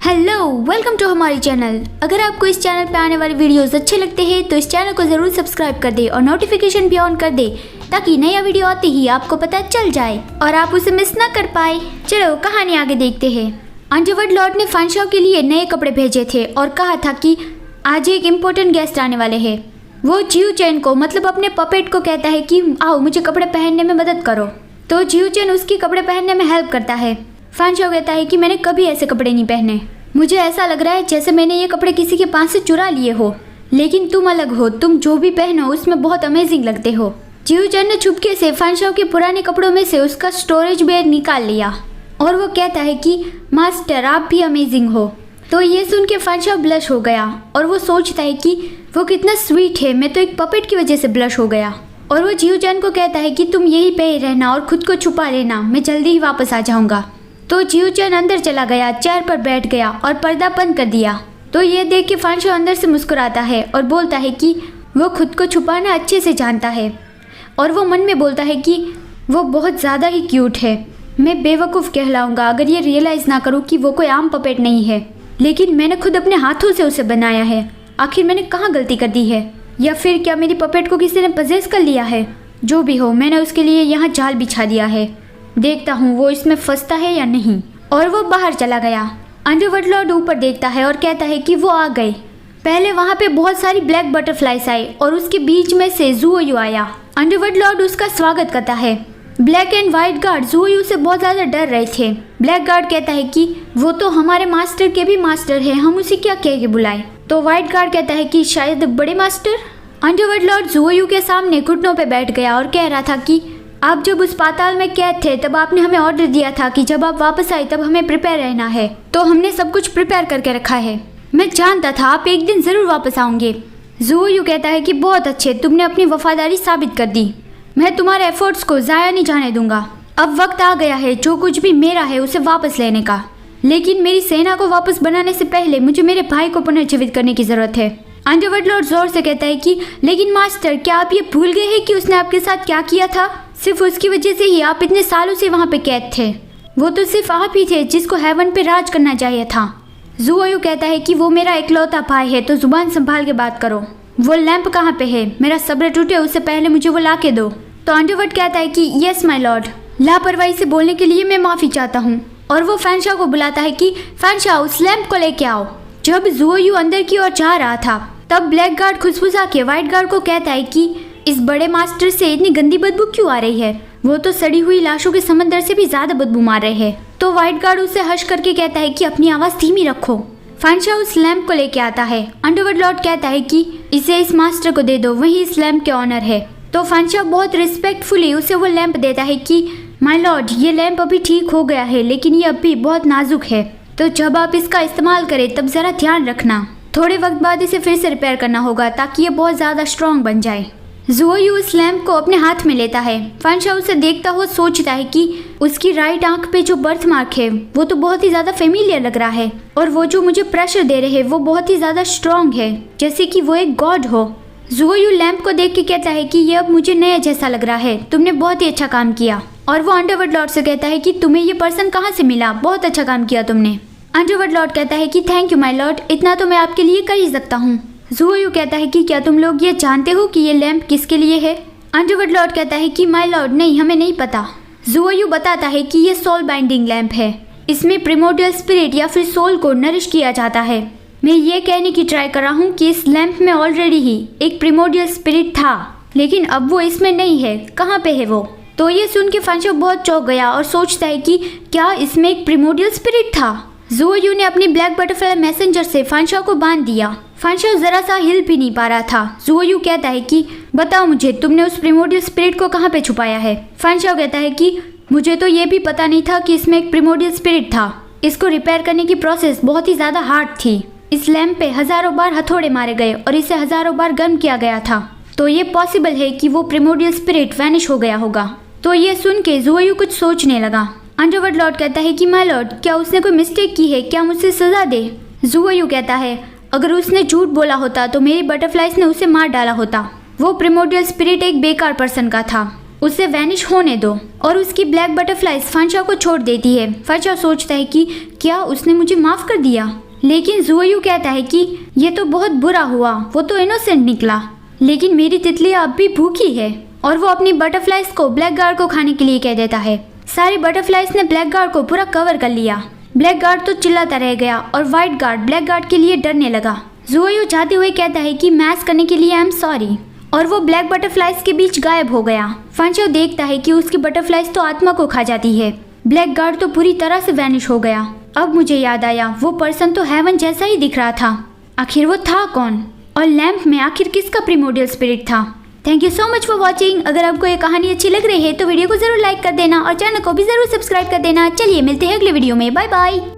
Hello, welcome to हमारी channel. अगर आपको इस चैनल पे आने वाले वीडियोस अच्छे लगते हैं तो इस चैनल को ज़रूर सब्सक्राइब कर दे और नोटिफिकेशन भी ऑन कर दे ताकि नया वीडियो आते ही आपको पता चल जाए और आप उसे मिस ना कर पाए। चलो कहानी आगे देखते हैं। अंडरवर्ल्ड लॉर्ड ने फैंशाओ के लिए नए कपड़े भेजे थे और कहा था कि आज एक इम्पोर्टेंट गेस्ट आने वाले हैं। वो जियो चैन को मतलब अपने पपेट को कहता है कि आओ मुझे कपड़े पहनने में मदद करो। तो जियो चैन उसकी कपड़े पहनने में हेल्प करता है। फैंशाओ कहता है कि मैंने कभी ऐसे कपड़े नहीं पहने, मुझे ऐसा लग रहा है जैसे मैंने ये कपड़े किसी के पास से चुरा लिए हो, लेकिन तुम अलग हो, तुम जो भी पहनो उसमें बहुत अमेजिंग लगते हो। जियो चैन ने चुपके से फैंशाओ के पुराने कपड़ों में से उसका स्टोरेज बैग निकाल लिया और वो कहता है कि मास्टर आप भी अमेजिंग हो। तो ये सुन के फैंशाओ ब्लश हो गया और वो सोचता है कि वो कितना स्वीट है, मैं तो एक पपेट की वजह से ब्लश हो गया। और वो जियो चैन को कहता है कि तुम यहीं पे ही रहना और खुद को छुपा लेना, मैं जल्दी ही वापस आ जाऊंगा। तो जियो चैन अंदर चला गया, चेयर पर बैठ गया और पर्दा बंद कर दिया। तो ये देख के फैंशाओ अंदर से मुस्कुराता है और बोलता है कि वो खुद को छुपाना अच्छे से जानता है और वो मन में बोलता है कि वो बहुत ज़्यादा ही क्यूट है। मैं बेवकूफ़ कहलाऊंगा अगर ये रियलाइज़ ना करूँ कि वो कोई आम पपेट नहीं है, लेकिन मैंने खुद अपने हाथों से उसे बनाया है। आखिर मैंने कहाँ गलती कर दी है, या फिर क्या मेरी पपेट को किसी ने पजेस कर लिया है? जो भी हो, मैंने उसके लिए यहाँ जाल बिछा दिया है, देखता हूँ वो इसमें फंसता है या नहीं। और वो बाहर चला गया। अंडरवर्ल्ड लॉर्ड ऊपर देखता है और कहता है कि वो आ गए। पहले वहाँ पे बहुत सारी ब्लैक बटरफ्लाइज आई और उसके बीच में से ज़ुओयू आया। अंडरवर्ल्ड लॉर्ड उसका स्वागत करता है। ब्लैक एंड व्हाइट गार्ड ज़ुओयू से बहुत ज़्यादा डर रहे थे। ब्लैक गार्ड कहता है कि वो तो हमारे मास्टर के भी मास्टर है, हम उसे क्या कह के बुलाएं? तो व्हाइट गार्ड कहता है कि शायद बड़े मास्टर। अंडरवर्ल्ड लॉर्ड ज़ुओयू के सामने घुटनों पे बैठ गया और कह रहा था कि आप जब उस पाताल में कैद थे तब आपने हमें ऑर्डर दिया था कि जब आप वापस आए तब हमें प्रिपेयर रहना है, तो हमने सब कुछ प्रिपेयर करके रखा है। मैं जानता था आप एक दिन ज़रूर वापस आओगे। ज़ुओयू कहता है कि बहुत अच्छे, तुमने अपनी वफादारी साबित कर दी, मैं तुम्हारे एफर्ट्स को ज़ाया नहीं जाने दूंगा। अब वक्त आ गया है जो कुछ भी मेरा है उसे वापस लेने का, लेकिन मेरी सेना को वापस बनाने से पहले मुझे मेरे भाई को पुनर्जीवित करने की ज़रूरत है। अंडरवर्ल्ड लॉर्ड जोर से कहता है कि लेकिन मास्टर, क्या आप ये भूल गए हैं कि उसने आपके साथ क्या किया था? सिर्फ उसकी वजह से ही आप इतने सालों से वहाँ पे कैद थे। वो तो सिर्फ आप ही थे जिसको हेवन पे राज करना चाहिए था। ज़ुओयू कहता है कि वो मेरा इकलौता भाई है, तो जुबान संभाल के बात करो। वो लैंप कहाँ पे है? मेरा सब्र टूटे उससे पहले मुझे वो ला के दो। तो अंडरवर्ल्ड कहता है कि यस माय लॉर्ड, लापरवाही से बोलने के लिए मैं माफ़ी चाहता हूँ। और वो फैंशाओ को बुलाता है कि फैंशाओ उस लैंप को लेके आओ। जब ज़ुओयू अंदर की ओर जा रहा था तब ब्लैक गार्ड खुशफुसा के व्हाइट गार्ड को कहता है कि इस बड़े मास्टर से इतनी गंदी बदबू क्यों आ रही है? वो तो सड़ी हुई लाशों के समंदर से भी ज्यादा बदबू मार रहे हैं। तो व्हाइट गार्ड उसे हंस करके कहता है कि अपनी आवाज धीमी रखो। फैंशाओ उस लैंप को लेके आता है। अंडरवर्ल्ड लॉर्ड कहता है कि इसे इस मास्टर को दे दो, वही इस लैंप के ऑनर है। तो फैंशाओ बहुत रिस्पेक्टफुली उसे वो लैंप देता है कि माय लॉर्ड, ये लैंप अभी ठीक हो गया है लेकिन ये अभी बहुत नाजुक है, तो जब आप इसका इस्तेमाल करें तब जरा ध्यान रखना, थोड़े वक्त बाद इसे फिर से रिपेयर करना होगा ताकि ये बहुत ज्यादा स्ट्रॉन्ग बन जाए। ज़ुओयू उस लैंप को अपने हाथ में लेता है। फैंशाओ उसे देखता हुआ सोचता है कि उसकी राइट आंख पे जो बर्थ मार्क है वो तो बहुत ही ज़्यादा फेमिलियर लग रहा है, और वो जो मुझे प्रेशर दे रहे हैं वो बहुत ही ज़्यादा स्ट्रॉन्ग है, जैसे कि वो एक गॉड हो। ज़ुओयू लैंप को देख के कहता है कि ये अब मुझे नया जैसा लग रहा है, तुमने बहुत ही अच्छा काम किया। और वो अंडरवर्ल्ड लॉर्ड से कहता है कि तुम्हें ये पर्सन कहाँ से मिला, बहुत अच्छा काम किया तुमने। अंडरवर्ल्ड लॉर्ड कहता है कि थैंक यू माय लॉर्ड, इतना तो मैं आपके लिए कर ही सकता हूँ। ज़ुओयू कहता है कि क्या तुम लोग ये जानते हो कि ये लैंप किसके लिए है? अंडरवर्ल्ड लॉर्ड कहता है कि माय लॉर्ड नहीं, हमें नहीं पता। ज़ुओयू बताता है कि ये सोल बाइंडिंग लैंप है, इसमें प्रिमोर्डियल स्पिरिट या फिर सोल को नरिश किया जाता है। मैं ये कहने की ट्राई कर रहा हूँ कि इस लैंप में ऑलरेडी ही एक प्रिमोर्डियल स्पिरिट था, लेकिन अब वो इसमें नहीं है, कहाँ पे है वो? तो ये सुन के फैंशाओ बहुत चौंक गया और सोचता है कि क्या इसमें एक प्रिमोर्डियल स्पिरिट था? ज़ुओयू ने अपनी ब्लैक बटरफ्लाई मैसेंजर से फैंशाओ को बांध दिया। फैंशाओ जरा सा हिल भी नहीं पा रहा था। ज़ुओयू कहता है कि बताओ मुझे, तुमने उस प्रिमोर्डियल स्पिरिट को कहाँ पे छुपाया है? फैंशाओ कहता है कि मुझे तो ये भी पता नहीं था कि इसमें एक प्रिमोर्डियल स्पिरिट था। इसको रिपेयर करने की प्रोसेस बहुत ही ज़्यादा हार्ड थी। इस लैंप पे हज़ारों बार हथौड़े मारे गए और इसे हज़ारों बार गर्म किया गया था, तो ये पॉसिबल है कि वो प्रिमोर्डियल स्पिरिट वैनिश हो गया होगा। तो ये सुन के ज़ुओयू कुछ सोचने लगा। अंडरवर्ल्ड लॉर्ड कहता है कि माय लॉर्ड, क्या उसने कोई मिस्टेक की है, क्या मुझसे सजा दे? ज़ुओयू कहता है अगर उसने झूठ बोला होता तो मेरी बटरफ्लाइज ने उसे मार डाला होता। वो प्रिमोर्डियल स्पिरिट एक बेकार पर्सन का था। उसे वैनिश होने दो। और उसकी ब्लैक बटरफ्लाइज फांशा को छोड़ देती है। फांशा सोचता है कि क्या उसने मुझे माफ कर दिया, लेकिन ज़ुओयू कहता है कि ये तो बहुत बुरा हुआ, वो तो इनोसेंट निकला, लेकिन मेरी तितली अब भी भूखी है। और वो अपनी बटरफ्लाइज को ब्लैक गार्ड को खाने के लिए कह देता है। सारी बटरफ्लाइज ने ब्लैक गार्ड को पूरा कवर कर लिया। ब्लैक गार्ड तो चिल्लाता रह गया और व्हाइट गार्ड ब्लैक गार्ड के लिए डरने लगा। ज़ुओयू जाते हुए कहता है कि मैच करने के लिए आई एम सॉरी, और वो ब्लैक बटरफ्लाइज के बीच गायब हो गया। फांशा देखता है कि उसकी बटरफ्लाइज तो आत्मा को खा जाती है। ब्लैक गार्ड तो पूरी तरह से वैनिश हो गया। अब मुझे याद आया, वो पर्सन तो हेवन जैसा ही दिख रहा था। आखिर वो था कौन, और लैंप में आखिर किसका प्रिमोडियल स्पिरिट था। Thank you so much for watching. अगर आपको ये कहानी अच्छी लग रही है तो वीडियो को जरूर लाइक कर देना और चैनल को भी जरूर सब्सक्राइब कर देना। चलिए मिलते हैं अगले वीडियो में। Bye bye.